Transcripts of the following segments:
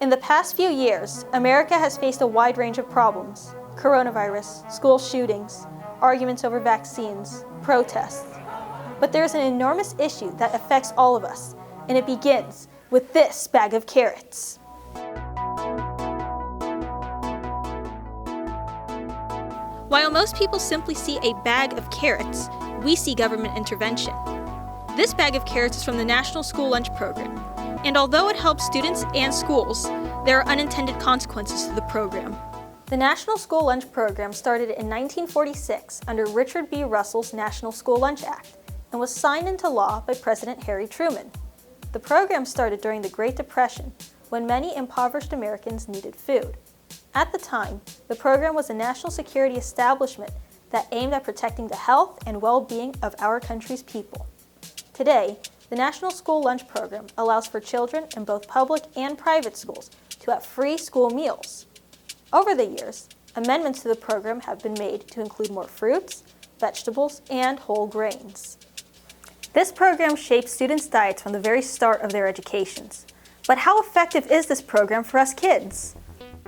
In the past few years, America has faced a wide range of problems: coronavirus, school shootings, arguments over vaccines, protests. But there's an enormous issue that affects all of us, and it begins with this bag of carrots. While most people simply see a bag of carrots, we see government intervention. This bag of carrots is from the National School Lunch Program, and although it helps students and schools, there are unintended consequences to the program. The National School Lunch Program started in 1946 under Richard B. Russell's National School Lunch Act and was signed into law by President Harry Truman. The program started during the Great Depression, when many impoverished Americans needed food. At the time, the program was a national security establishment that aimed at protecting the health and well-being of our country's people. Today, the National School Lunch Program allows for children in both public and private schools to have free school meals. Over the years, amendments to the program have been made to include more fruits, vegetables, and whole grains. This program shapes students' diets from the very start of their educations. But how effective is this program for us kids?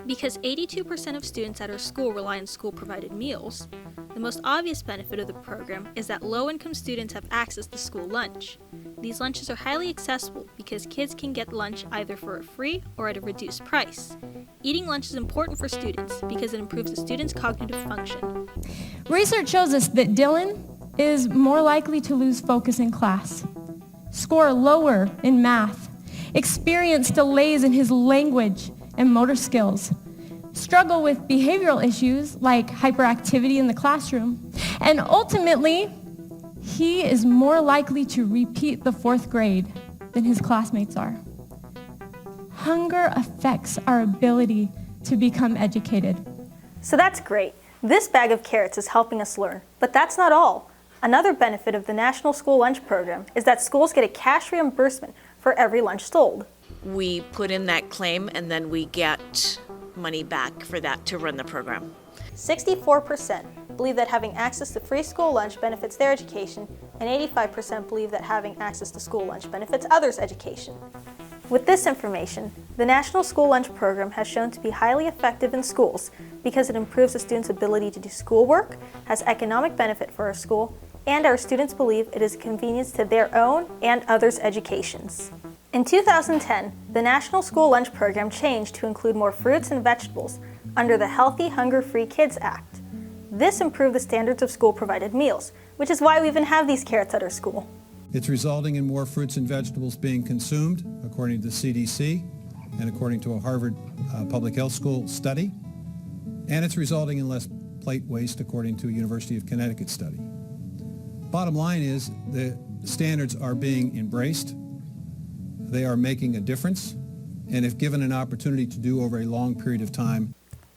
Because 82% of students at our school rely on school-provided meals, the most obvious benefit of the program is that low-income students have access to school lunch. These lunches are highly accessible because kids can get lunch either for a free or at a reduced price. Eating lunch is important for students because it improves the students' cognitive function. Research shows us that Dylan is more likely to lose focus in class, score lower in math, experience delays in his language and motor skills, struggle with behavioral issues like hyperactivity in the classroom, and ultimately, he is more likely to repeat the 4th grade than his classmates are. Hunger affects our ability to become educated. So that's great. This bag of carrots is helping us learn, but that's not all. Another benefit of the National School Lunch Program is that schools get a cash reimbursement for every lunch sold. We put in that claim and then we get money back for that to run the program. 64% believe that having access to free school lunch benefits their education, and 85% believe that having access to school lunch benefits others' education. With this information, the National School Lunch Program has shown to be highly effective in schools because it improves a student's ability to do schoolwork, has economic benefit for our school, and our students believe it is a convenience to their own and others' educations. In 2010, the National School Lunch Program changed to include more fruits and vegetables under the Healthy, Hunger-Free Kids Act. This improved the standards of school-provided meals, which is why we even have these carrots at our school. It's resulting in more fruits and vegetables being consumed, according to the CDC and according to a Harvard Public Health School study. And it's resulting in less plate waste, according to a University of Connecticut study. Bottom line is the standards are being embraced. They are making a difference, and if given an opportunity to do over a long period of time.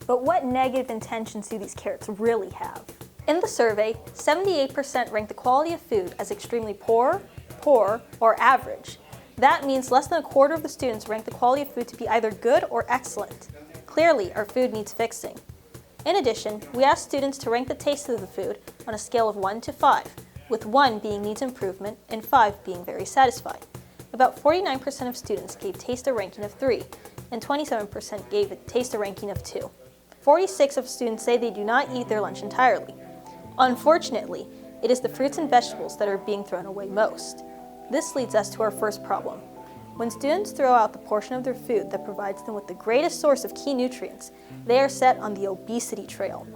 But what negative intentions do these carrots really have? In the survey, 78% ranked the quality of food as extremely poor, or average. That means less than a quarter of the students ranked the quality of food to be either good or excellent. Clearly, our food needs fixing. In addition, we asked students to rank the taste of the food on a scale of 1 to 5, with 1 being needs improvement and 5 being very satisfied. About 49% of students gave taste a ranking of 3, and 27% gave it taste a ranking of 2. 46% of students say they do not eat their lunch entirely. Unfortunately, it is the fruits and vegetables that are being thrown away most. This leads us to our first problem. When students throw out the portion of their food that provides them with the greatest source of key nutrients, they are set on the obesity trail.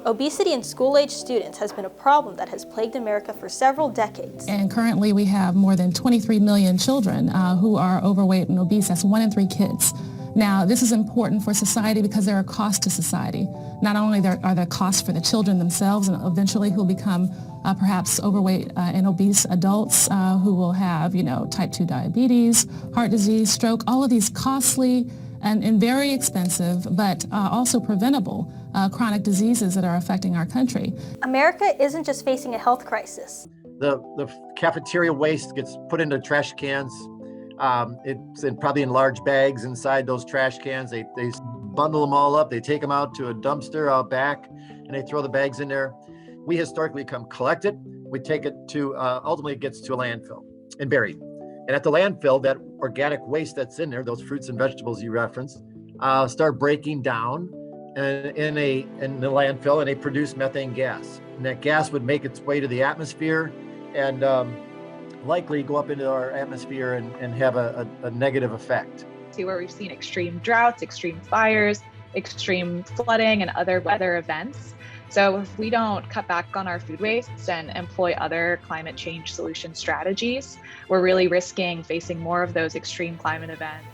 Obesity in school-age students has been a problem that has plagued America for several decades. And currently we have more than 23 million children who are overweight and obese. That's 1 in 3 kids. Now, this is important for society because there are costs to society. Not only are there costs for the children themselves and eventually who will become perhaps overweight and obese adults who will have, type 2 diabetes, heart disease, stroke, all of these costly and very expensive, but also preventable chronic diseases that are affecting our country. America isn't just facing a health crisis. The cafeteria waste gets put into trash cans. It's probably in large bags inside those trash cans. They bundle them all up. They take them out to a dumpster out back, and they throw the bags in there. We historically come collect it. We take it to, ultimately it gets to a landfill and buried. And at the landfill, that organic waste that's in there, those fruits and vegetables you referenced, start breaking down in the landfill, and they produce methane gas. And that gas would make its way to the atmosphere and likely go up into our atmosphere and have a negative effect. Where we've seen extreme droughts, extreme fires, extreme flooding, and other weather events. So if we don't cut back on our food waste and employ other climate change solution strategies, we're really risking facing more of those extreme climate events.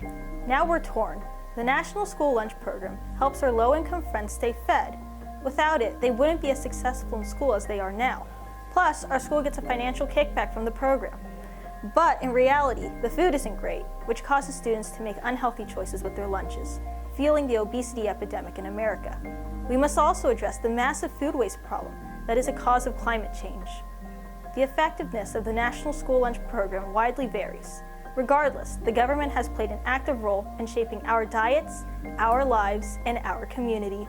Now we're torn. The National School Lunch Program helps our low-income friends stay fed. Without it, they wouldn't be as successful in school as they are now. Plus, our school gets a financial kickback from the program. But in reality, the food isn't great, which causes students to make unhealthy choices with their lunches, fueling the obesity epidemic in America. We must also address the massive food waste problem that is a cause of climate change. The effectiveness of the National School Lunch Program widely varies. Regardless, the government has played an active role in shaping our diets, our lives, and our community.